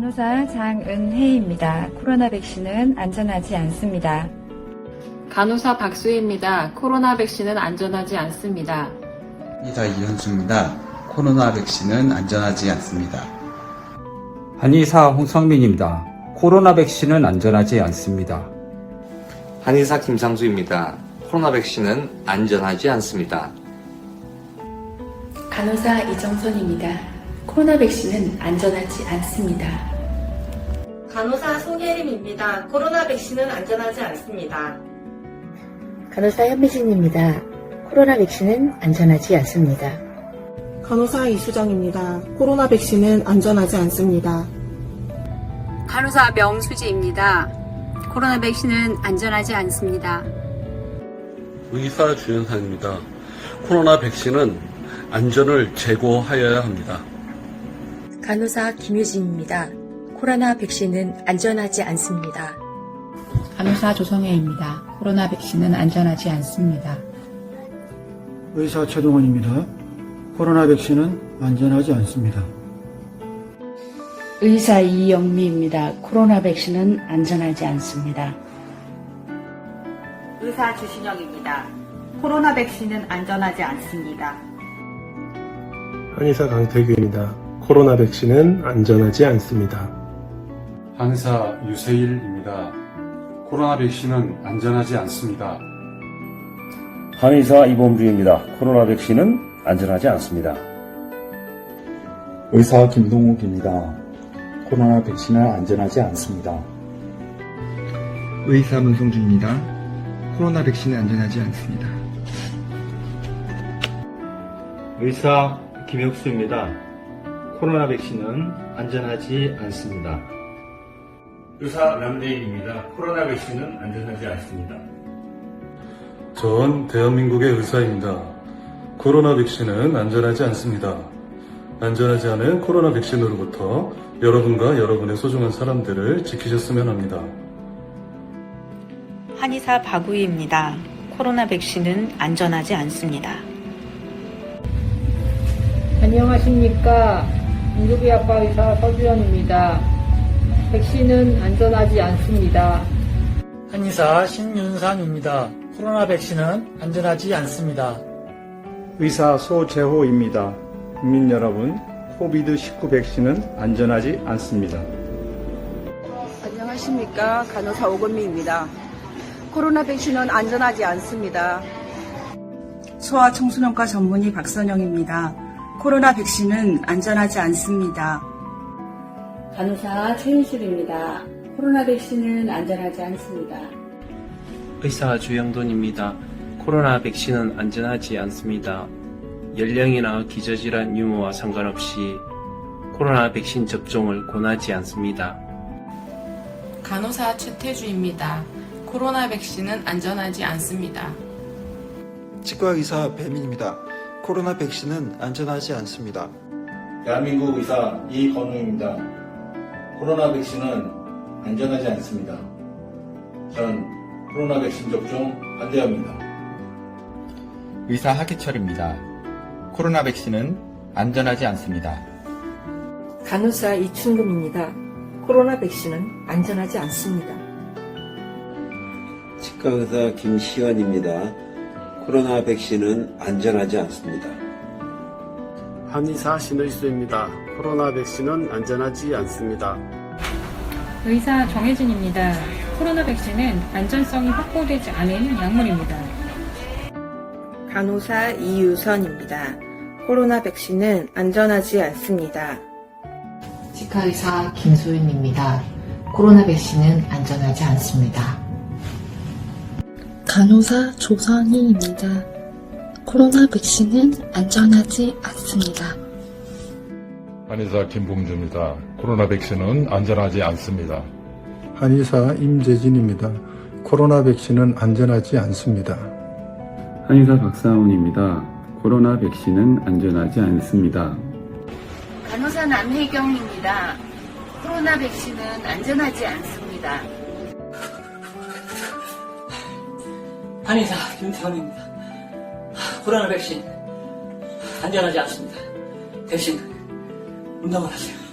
간호사 장은혜입니다. 코로나 백신은 안전하지 않습니다. 간호사 박수희입니다. 코로나 백신은 안전하지 않습니다. 한의사 이현수입니다. 코로나 백신은 안전하지 않습니다. 한의사 홍성민입니다. 코로나 백신은 안전하지 않습니다. 한의사 김상수입니다. 코로나 백신은 안전하지 않습니다. 간호사 이정선입니다. 코로나 백신은 안전하지 않습니다. 간호사 송혜림입니다. 코로나 백신은 안전하지 않습니다. 간호사 현미진입니다. 코로나 백신은 안전하지 않습니다. 간호사 이수정입니다. 코로나 백신은 안전하지 않습니다. 간호사 명수지입니다. 코로나 백신은 안전하지 않습니다. 의사 주연상입니다. 코로나 백신은 안전을 제고하여야 합니다. 간호사 김유진입니다. 코로나 백신은 안전하지 않습니다. 간호사 조성혜입니다. 코로나 백신은 안전하지 않습니다. 의사 최동원입니다. 코로나 백신은 안전하지 않습니다. 의사 이영미입니다. 코로나 백신은 안전하지 않습니다. 의사 주신영입니다. 코로나 백신은 안전하지 않습니다. 한의사 강태규입니다. 코로나 백신은 안전하지 않습니다. 한의사 유세일입니다. 코로나 백신은 안전하지 않습니다. 한의사 이범주입니다. 코로나 백신은 안전하지 않습니다. 의사 김동욱입니다. 코로나 백신은 안전하지 않습니다. 의사 문성준입니다. 코로나 백신은 안전하지 않습니다. 의사 김혁수입니다. 코로나 백신은 안전하지 않습니다. 의사 남대인입니다. 코로나 백신은 안전하지 않습니다. 전 대한민국의 의사입니다. 코로나 백신은 안전하지 않습니다. 안전하지 않은 코로나 백신으로부터 여러분과 여러분의 소중한 사람들을 지키셨으면 합니다. 한의사 박우희입니다. 코로나 백신은 안전하지 않습니다. 안녕하십니까. 응급의학과 의사 서주연입니다. 백신은 안전하지 않습니다. 한의사 신윤상입니다. 코로나 백신은 안전하지 않습니다. 의사 소재호입니다. 국민 여러분, 코비드19 백신은 안전하지 않습니다. 안녕하십니까. 간호사 오건미입니다. 코로나 백신은 안전하지 않습니다. 소아청소년과 전문의 박선영입니다. 코로나 백신은 안전하지 않습니다. 간호사 최윤실입니다. 코로나 백신은 안전하지 않습니다. 의사 주영돈입니다. 코로나 백신은 안전하지 않습니다. 연령이나 기저질환 유무와 상관없이 코로나 백신 접종을 권하지 않습니다. 간호사 최태주입니다. 코로나 백신은 안전하지 않습니다. 치과의사 배민입니다. 코로나 백신은 안전하지 않습니다. 대한민국 의사 이건우입니다. 코로나 백신은 안전하지 않습니다. 전 코로나 백신 접종 반대합니다. 의사 하기철입니다. 코로나 백신은 안전하지 않습니다. 간호사 이춘금입니다. 코로나 백신은 안전하지 않습니다. 치과의사 김시원입니다. 코로나 백신은 안전하지 않습니다. 한의사 신의수입니다. 코로나 백신은 안전하지 않습니다. 의사 정혜진입니다. 코로나 백신은 안전성이 확보되지 않은 약물입니다. 간호사 이유선입니다. 코로나 백신은 안전하지 않습니다. 치과의사 김소윤입니다. 코로나 백신은 안전하지 않습니다. 간호사 조선희입니다. 코로나 백신은 안전하지 않습니다. 한의사 김봉주입니다. 코로나 백신은 안전하지 않습니다. 한의사 임재진입니다. 코로나 백신은 안전하지 않습니다. 한의사 박사훈입니다. 코로나 백신은 안전하지 않습니다. 간호사 남혜경입니다. 코로나 백신은 안전하지 않습니다. 한의사 김태원입니다. 코로나 백신 안전하지 않습니다. 대신 운동을 하세요.